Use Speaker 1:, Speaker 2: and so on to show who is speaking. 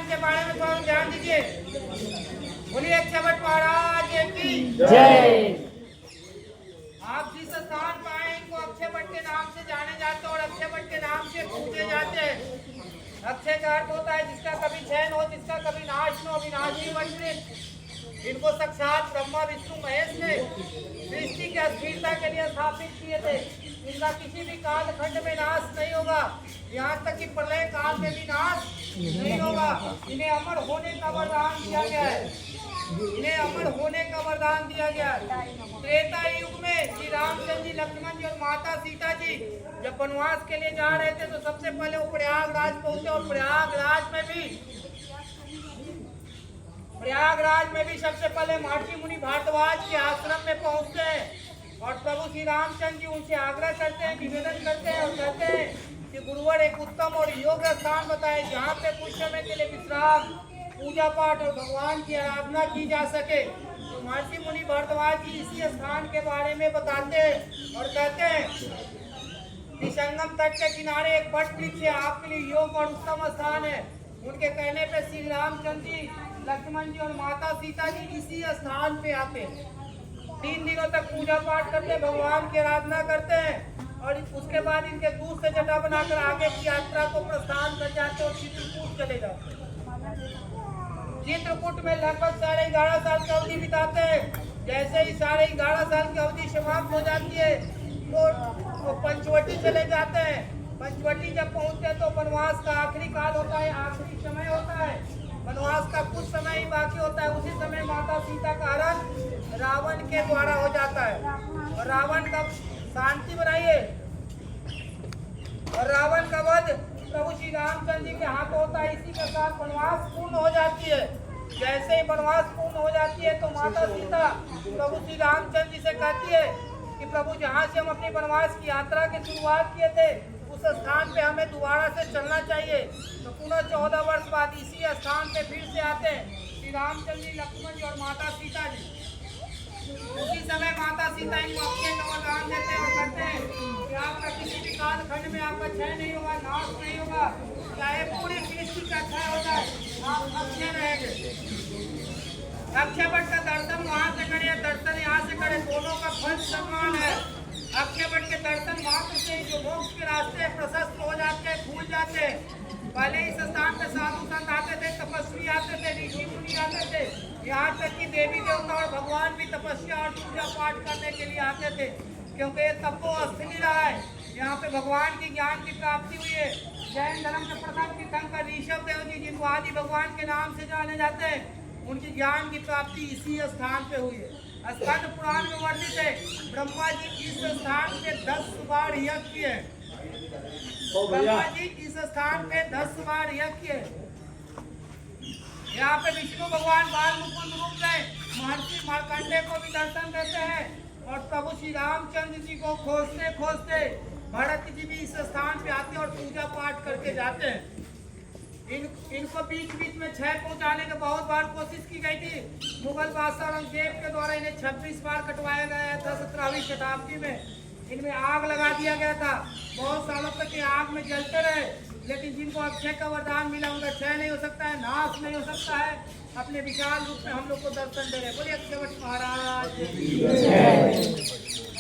Speaker 1: के बारे में थोड़ा ध्यान दीजिए। बोलिए अक्षय भट्ट महाराज की
Speaker 2: जय।
Speaker 1: आप जिस स्थान पर आए इनको अक्षय भट्ट के नाम से जाने जाते हैं और अक्षय भट्ट के नाम से पूजे जाते हैं। अक्षय का अर्थ होता है जिसका कभी क्षय न हो, जिसका कभी नाश न हो, विनाशी मंत्रित। इनको साक्षात ब्रह्मा विष्णु महेश ने सृष्टि की अस्थिरता के लिए स्थापित किए थे। इनका किसी भी कालखंड में नाश नहीं होगा, यहाँ तक कि प्रलय काल में भी नाश नहीं होगा। इन्हें अमर होने का वरदान दिया गया है, इन्हें अमर होने का वरदान दिया गया है। त्रेता युग में श्री रामचंद्र जी, लक्ष्मण जी और माता सीता जी जब वनवास के लिए जा रहे थे तो सबसे पहले वो प्रयागराज पहुंचे और प्रयागराज में भी सबसे पहले महर्षि मुनि भारद्वाज के आश्रम में पहुंचते हैं और प्रभु श्री रामचंद्र जी उनसे आग्रह करते हैं, निवेदन करते हैं और कहते हैं कि गुरुवर एक उत्तम और योग्य स्थान बताए जहाँ पे कुछ समय के लिए विश्राम, पूजा पाठ और भगवान की आराधना की जा सके। तो महर्षि मुनि भारद्वाज जी इसी स्थान के बारे में बताते हैं और कहते हैं कि संगम तट के किनारे एक वट वृक्ष है, आपके लिए योग और उत्तम स्थान है। उनके कहने पे श्री रामचंद्र जी, लक्ष्मण जी और माता सीता जी इसी स्थान पे आते हैं। 3 दिनों तक पूजा पाठ करते, भगवान की आराधना करते हैं और उसके बाद इनके दूध से जटा बनाकर आगे की यात्रा को प्रस्थान कर जाते और चित्रकूट चले जाते हैं। चित्रकूट में लगभग 11.5 साल की अवधि बिताते हैं। जैसे ही 11.5 साल की अवधि समाप्त हो जाती है तो पंचवटी चले जाते हैं। पंचवटी जब पहुंचते हैं तो वनवास का आखिरी काल होता है, आखिरी समय होता है। वनवास का कुछ समय ही बाकी होता है। उसी समय माता सीता का हरण रावण के द्वारा हो जाता है और रावण का शांति बनाइए और रावण का वध प्रभु श्री रामचंद्र जी के हाथ होता है। इसी के साथ वनवास पूर्ण हो जाती है। जैसे ही वनवास पूर्ण हो जाती है तो माता सीता प्रभु श्री रामचंद्र जी से कहती है कि प्रभु जहाँ से हम अपनी वनवास की यात्रा की शुरुआत किए थे उस स्थान पे हमें दोबारा से चलना चाहिए। तो पुनः 14 वर्ष बाद इसी स्थान पे फिर से आते हैं श्री रामचंद्र जी, लक्ष्मण जी और माता सीता जी। उसी समय माता सीता इनको अक्षय का वरदान देते हैं और कहते हैं कि आपका किसी भी कालखंड में आपका क्षय नहीं होगा, नाश नहीं होगा, चाहे पूरी सृष्टि का क्षय हो जाए, आप अक्षय रहेंगे। अक्षय वट का दर्शन वहाँ से करें, दर्शन यहाँ से करें, दोनों का फल समान है। अक्षय वट के दर्शन मात्र से जो मोक्ष के रास्ते प्रशस्त हो जाते हैं, खुल जाते हैं। पहले इस स्थान पे साधु संत आते थे, तपस्वी आते थे, ऋषि मुनि आते थे, यहाँ तक कि देवी देवता और भगवान भी तपस्या और पूजा पाठ करने के लिए आते थे, क्योंकि ये तपोस्थली रहा है। यहाँ पे भगवान की ज्ञान की प्राप्ति हुई है। जैन धर्म के प्रथम तीर्थंकर ऋषभ देव जी, जिनको आदि भगवान के नाम से जाने जाते हैं, उनकी ज्ञान की प्राप्ति इसी स्थान पे हुई है। स्कंद पुराण में वर्णित है ब्रह्मा जी इस स्थान पे 10 बार यज्ञ किए। ब्रह्मा जी इस स्थान पे 10 बार यज्ञ किए। यहाँ पे विष्णु भगवान बाल मुकुंद रूप में महर्षि मार्कंडेय को भी दर्शन देते हैं और प्रभु श्री रामचंद्र जी को खोजते खोजते भरत जी भी इस स्थान पे आते और पूजा पाठ करके जाते हैं। इनको बीच बीच में क्षय पहुंचाने की बहुत बार कोशिश की गई थी। मुगल बादशाह औरंगजेब के द्वारा इन्हें 26 बार कटवाया गया था। 17वीं शताब्दी में इनमें आग लगा दिया गया था। बहुत सालों तक ये आग में जलते रहे, लेकिन जिनको अक्षय का वरदान मिला उनका क्षय नहीं हो सकता है, नाश नहीं हो सकता है। अपने विशाल रूप में हम लोग को दर्शन दे रहे। बोलिए अक्षय वट महाराज।